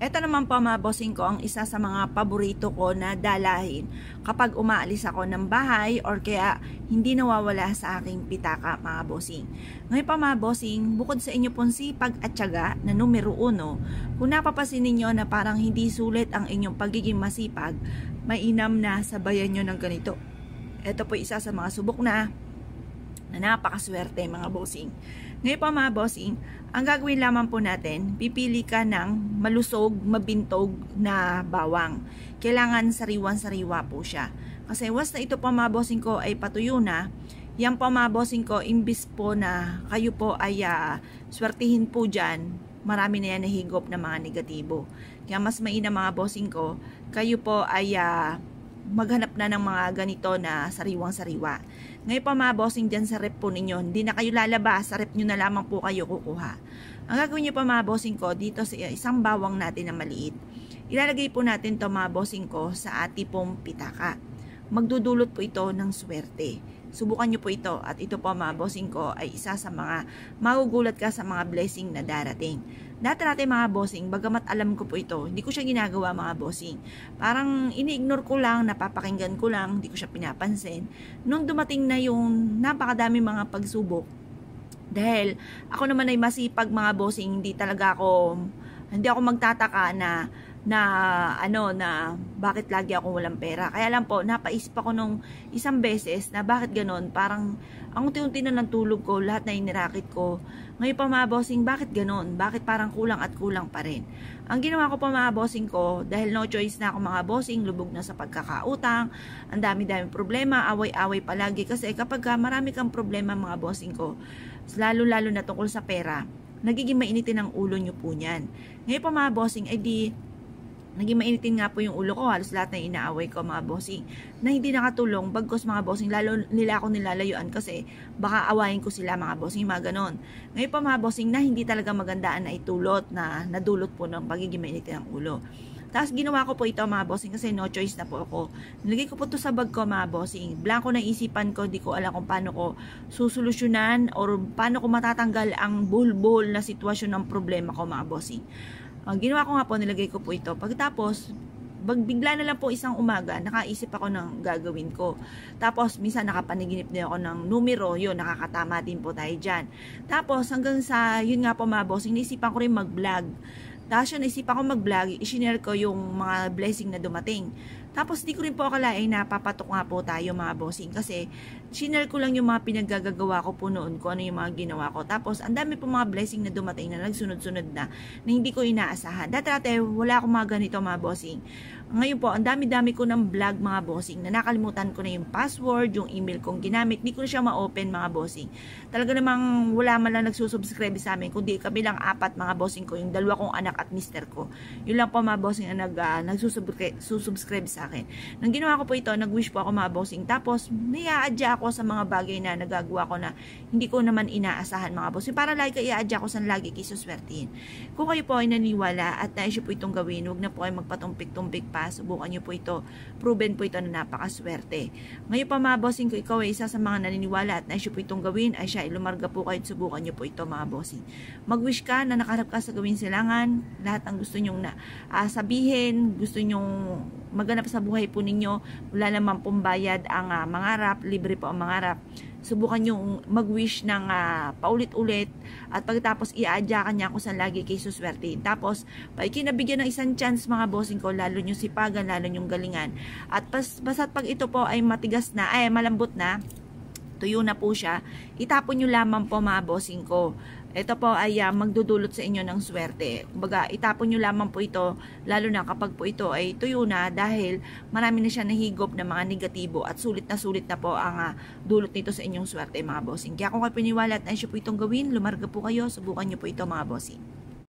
Ito naman po mga bossing ko ang isa sa mga paborito ko na dalahin kapag umaalis ako ng bahay or kaya hindi nawawala sa aking pitaka mga bossing. Ngayon pa mga bossing, bukod sa inyo pong sipag at tiyaga na numero 1, kung napapasin ninyo na parang hindi sulit ang inyong pagiging masipag, mainam na sabayan nyo ng ganito. Ito po isa sa mga subok na napakaswerte mga bossing. Ngayon pa mga bossing, ang gagawin lamang po natin, pipili ka ng malusog, mabintog na bawang. Kailangan sariwan-sariwa po siya. Kasi once na ito pa mga bossing ko ay patuyo na, yan po mga bossing ko, imbis po na kayo po ay swertihin po dyan, marami na yan nahigop na mga negatibo. Kaya mas mainam mga bossing ko, kayo po ay maghanap na ng mga ganito na sariwang-sariwa. Ngayon pa mga bossing dyan sa rep po ninyo, hindi na kayo lalabas, sa rep nyo na lamang po kayo kukuha. Ang gagawin nyo pa mga bossing ko, dito sa isang bawang natin na maliit, ilalagay po natin to mga bossing ko sa ati pong pitaka. Magdudulot po ito ng swerte. Subukan nyo po ito at ito po mga bossing ko ay isa sa mga magugulat ka sa mga blessing na darating. Dati mga bossing, bagamat alam ko po ito, hindi ko siya ginagawa mga bossing. Parang ini-ignore ko lang, napapakinggan ko lang, hindi ko siya pinapansin. Nung dumating na yung napakadami mga pagsubok, dahil ako naman ay masipag mga bossing, hindi ako magtataka na bakit lagi ako walang pera. Kaya lang po, napaisip ako nung isang beses na bakit ganon, parang ang unti-unti na ng tulog ko, lahat na inirakit ko. Ngayon pa mga bossing, bakit ganon? Bakit parang kulang at kulang pa rin? Ang ginawa ko pa mga bossing ko, dahil no choice na ako mga bossing, lubog na sa pagkakautang, ang dami-dami problema, away-away palagi. Kasi kapag marami kang problema mga bossing ko, lalo-lalo na tungkol sa pera, nagiging mainitin ang ulo nyo po niyan. Ngayon pa mga bossing, naging mainitin nga po yung ulo ko, halos lahat na inaaway ko mga bossing, na hindi nakatulong, bagkos mga bossing, lalo nila ako nilalayuan kasi baka awayin ko sila mga bossing, mga ganon. Ngayon pa mga bossing na hindi talaga magandaan na itulot, na nadulot po ng pagiging mainitin ng ulo. Tapos ginawa ko po ito mga bossing kasi no choice na po ako. Nilagay ko po ito sa bag ko mga bossing. Blanko na isipan ko, di ko alam kung paano ko susolusyonan or paano ko matatanggal ang buhol-buhol na sitwasyon ng problema ko mga bossing. Ang ginawa ko nga po, nilagay ko po ito. Pagkatapos, bigla na lang po isang umaga, nakaisip ako ng gagawin ko. Tapos, minsan nakapaniginip din ako ng numero, yun, nakakatama din po tayo dyan. Tapos, hanggang sa, yun nga po mga bossing, naisipan ko rin mag-vlog. Tapos yun, naisipan ko mag-vlog, i-share ko yung mga blessing na dumating. Tapos, di ko rin po akalain na papatok nga po tayo mga bossing. Kasi, share ko lang yung mga pinaggagawa ko po noon, kung ano yung mga ginawa ko. Tapos, ang dami po mga blessing na dumating na nagsunod-sunod na hindi ko inaasahan. Dati, wala akong mga ganito mga bossing. Ngayon po, ang dami-dami ko ng vlog mga bossing na nakalimutan ko na yung password, yung email kong ginamit. Di ko na siya ma-open mga bossing. Talaga namang wala man lang nagsusubscribe sa amin, kundi kami lang 4 mga bossing ko, yung 2 kong anak at mister ko. Yun lang po mga bossing na nagsusubscribe sa akin. Nang ginawa ko po ito, nag-wish po ako mga bossing. Tapos, may i-adya ako sa mga bagay na nagagawa ko na hindi ko naman inaasahan mga bossing. Para lagi i-adya ko sa lagi kayo suswertihin. Kung kayo po ay naniwala at naisip po itong gawin, huwag na po kayo magpatumpik-tumpik pa. Subukan nyo po ito. Proven po ito na napakaswerte. Ngayon pa mga bossing ko, ikaw ay isa sa mga naniniwala at naisip po itong gawin, ay siya, ilumarga po kayo at subukan nyo po ito mga bossing. Mag-wish ka na nakaharap ka sa gawin silangan, lahat ng gusto nyong sabihin, gusto nyong maganap sa buhay po ninyo, wala naman pong bayad ang mangarap, libre po ang mangarap. Subukan nyo mag-wish ng paulit-ulit at pagkatapos i-aadya ka niya kung saan lagi kayo suswertihin. Tapos, kinabigyan ng isang chance mga bossing ko, lalo nyo sipagan, lalo nyong galingan. At basta't pag ito po ay matigas na, ay malambot na, tuyo na po siya, itapon nyo lamang po mga bossing ko. Ito po ay magdudulot sa inyo ng swerte. Kumbaga, itapon nyo lamang po ito, lalo na kapag po ito ay tuyo na dahil marami na siya nahigop na mga negatibo at sulit na po ang dulot nito sa inyong swerte mga bossing. Kaya kung kayo piniwala at naisyo po itong gawin, lumarga po kayo, subukan nyo po ito mga bossing.